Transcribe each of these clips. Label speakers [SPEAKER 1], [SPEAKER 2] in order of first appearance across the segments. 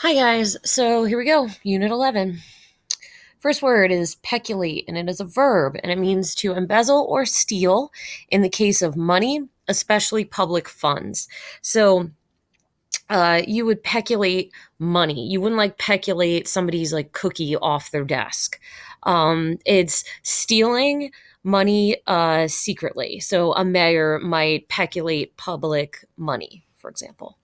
[SPEAKER 1] Hi, guys. So here we go. Unit 11. First word is peculate, and it is a verb, and it means to embezzle or steal in the case of money, especially public funds. So you would peculate money. You wouldn't like peculate somebody's like cookie off their desk. It's stealing money secretly. So a mayor might peculate public money, for example.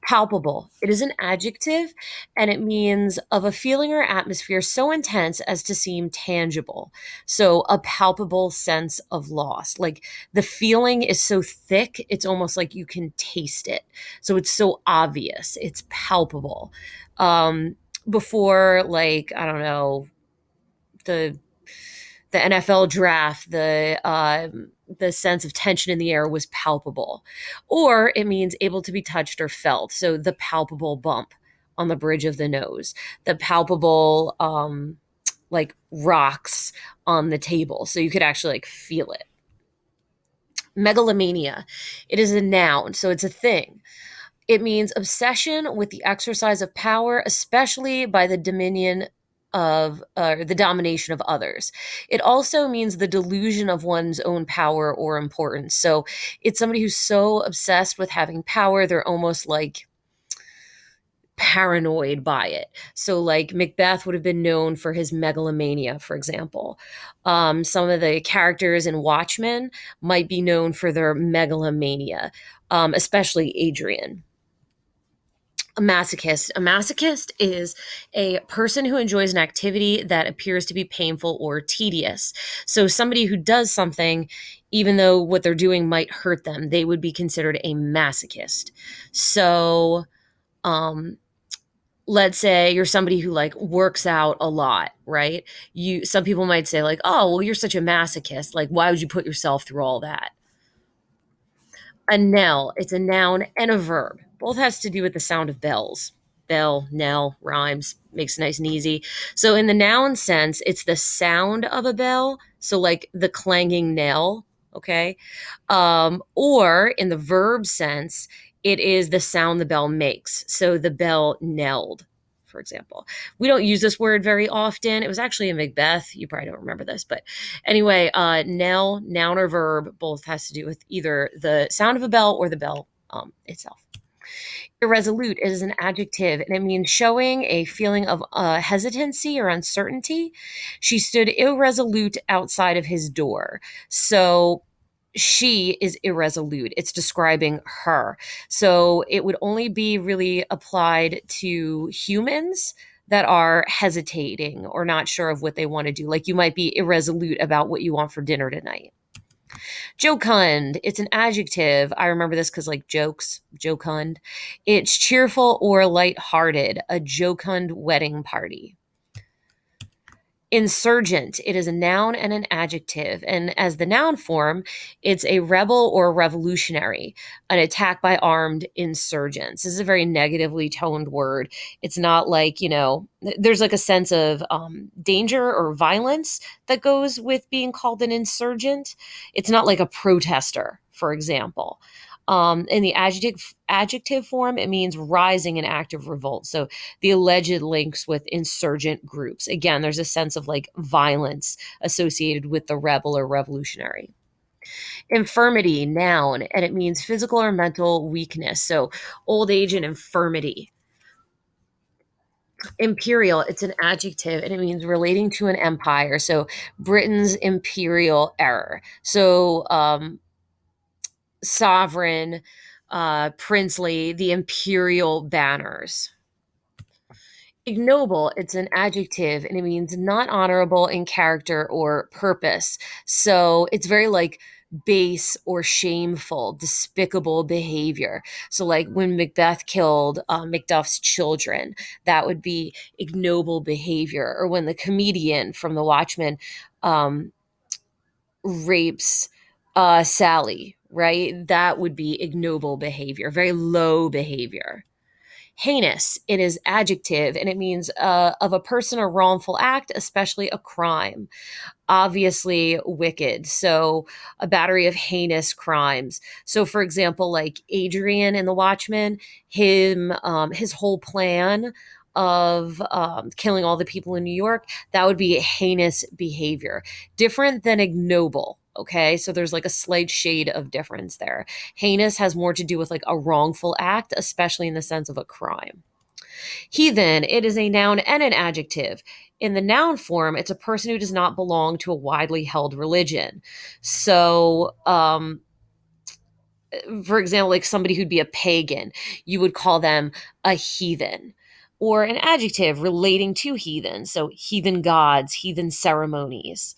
[SPEAKER 1] Palpable. It is an adjective and it means of a feeling or atmosphere so intense as to seem tangible. So, a palpable sense of loss. Like the feeling is so thick, it's almost like you can taste it. So, it's so obvious, it's palpable. Um, Before, like, I don't know, the the NFL draft, the sense of tension in the air was palpable, or it means able to be touched or felt. So the palpable bump on the bridge of the nose, the palpable like rocks on the table, so you could actually like feel it. Megalomania, it is a noun, so it's a thing. It means obsession with the exercise of power, especially by the dominion of the domination of others. It also means the delusion of one's own power or importance. So it's somebody who's so obsessed with having power, they're almost like paranoid by it. So, like Macbeth would have been known for his megalomania, for example. Some of the characters in Watchmen might be known for their megalomania, especially Adrian. A masochist. A masochist is a person who enjoys an activity that appears to be painful or tedious. So, somebody who does something, even though what they're doing might hurt them, they would be considered a masochist. So, um, let's say you're somebody who like works out a lot, right? Some people might say like, "Oh, well, you're such a masochist. Like, why would you put yourself through all that?" A knell. It's a noun and a verb. Both has to do with the sound of bells. Bell, knell, rhymes, makes it nice and easy. So in the noun sense, it's the sound of a bell. So like the clanging knell, okay? Or in the verb sense, it is the sound the bell makes. So the bell knelled, for example. We don't use this word very often. It was actually in Macbeth. You probably don't remember this, but anyway, knell, noun or verb, both has to do with either the sound of a bell or the bell itself. Irresolute is an adjective and it means showing a feeling of hesitancy or uncertainty. She stood irresolute outside of his door. So she is irresolute. It's describing her. So it would only be really applied to humans that are hesitating or not sure of what they want to do. Like you might be irresolute about what you want for dinner tonight. Jocund, it's an adjective. I remember this because, like, jokes, jocund. It's cheerful or lighthearted, a jocund wedding party. Insurgent, it is a noun and an adjective. And as the noun form, it's a rebel or revolutionary, an attack by armed insurgents. This is a very negatively toned word. It's not like, there's like a sense of danger or violence that goes with being called an insurgent. It's not like a protester, for example. In the adjective form, it means rising in active revolt. So the alleged links with insurgent groups. Again, there's a sense of like violence associated with the rebel or revolutionary. Infirmity, noun, and it means physical or mental weakness. So old age and infirmity. Imperial, it's an adjective and it means relating to an empire. So Britain's imperial era. So sovereign, princely, the imperial banners. Ignoble, it's an adjective and it means not honorable in character or purpose. So it's very like base or shameful, despicable behavior. So, like when Macbeth killed Macduff's children, that would be ignoble behavior. Or when the comedian from The Watchmen um, rapes Sally, right? That would be ignoble behavior, very low behavior. Heinous, it is adjective, and it means of a person a wrongful act, especially a crime. Obviously wicked. So a battery of heinous crimes. So for example, like Adrian in The Watchmen, his whole plan of killing all the people in New York, that would be heinous behavior. Different than ignoble. Okay, so there's like a slight shade of difference there. Heinous has more to do with like a wrongful act, especially in the sense of a crime. Heathen, it is a noun and an adjective. In the noun form, it's a person who does not belong to a widely held religion. So, for example, like somebody who'd be a pagan, you would call them a heathen. Or an adjective relating to heathen. So, heathen gods, heathen ceremonies.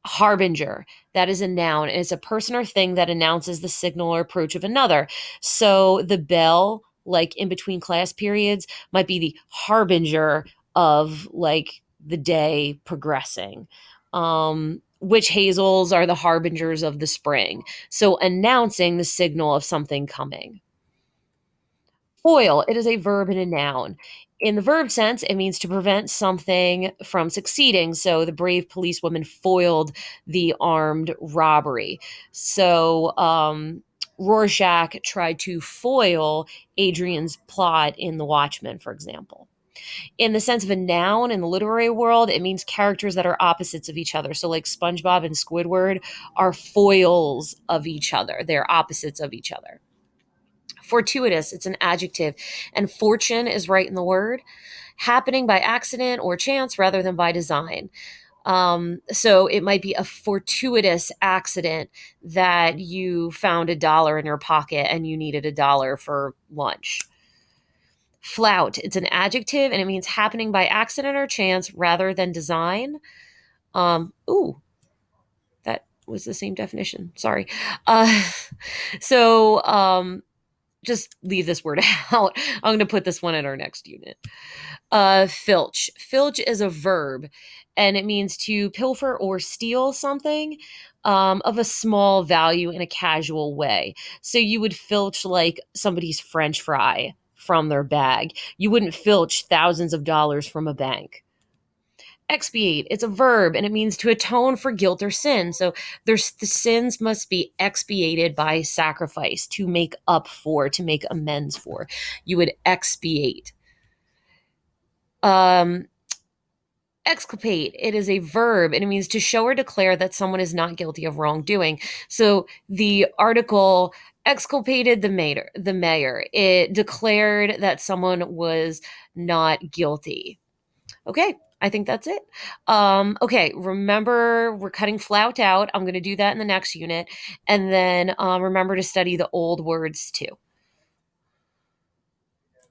[SPEAKER 1] Harbinger, that is a noun. It's a person or thing that announces the signal or approach of another. So the bell, like in between class periods, might be the harbinger of like the day progressing. Witch hazels are the harbingers of the spring. So announcing the signal of something coming. Foil, it is a verb and a noun. In the verb sense, it means to prevent something from succeeding. So the brave policewoman foiled the armed robbery. So Rorschach tried to foil Adrian's plot in The Watchmen, for example. In the sense of a noun in the literary world, it means characters that are opposites of each other. So, like SpongeBob and Squidward are foils of each other, they're opposites of each other. Fortuitous, it's an adjective, and fortune is right in the word, happening by accident or chance rather than by design. So it might be a fortuitous accident that you found $1 in your pocket and you needed $1 for lunch. Flout, it's an adjective and it means happening by accident or chance rather than design. Ooh, that was the same definition. Sorry. Uh, so just leave this word out. I'm going to put this one in our next unit. Filch. Filch is a verb, and it means to pilfer or steal something of a small value in a casual way. So you would filch like somebody's French fry from their bag. You wouldn't filch thousands of dollars from a bank. Expiate, it's a verb and it means to atone for guilt or sin. So there's the sins must be expiated by sacrifice, to make up for, to make amends for. You would expiate. um Exculpate, it is a verb and it means to show or declare that someone is not guilty of wrongdoing. So the article exculpated the mayor, it declared that someone was not guilty. Okay, I think that's it. Okay, remember we're cutting flout out. I'm going to do that in the next unit. And then remember to study the old words too.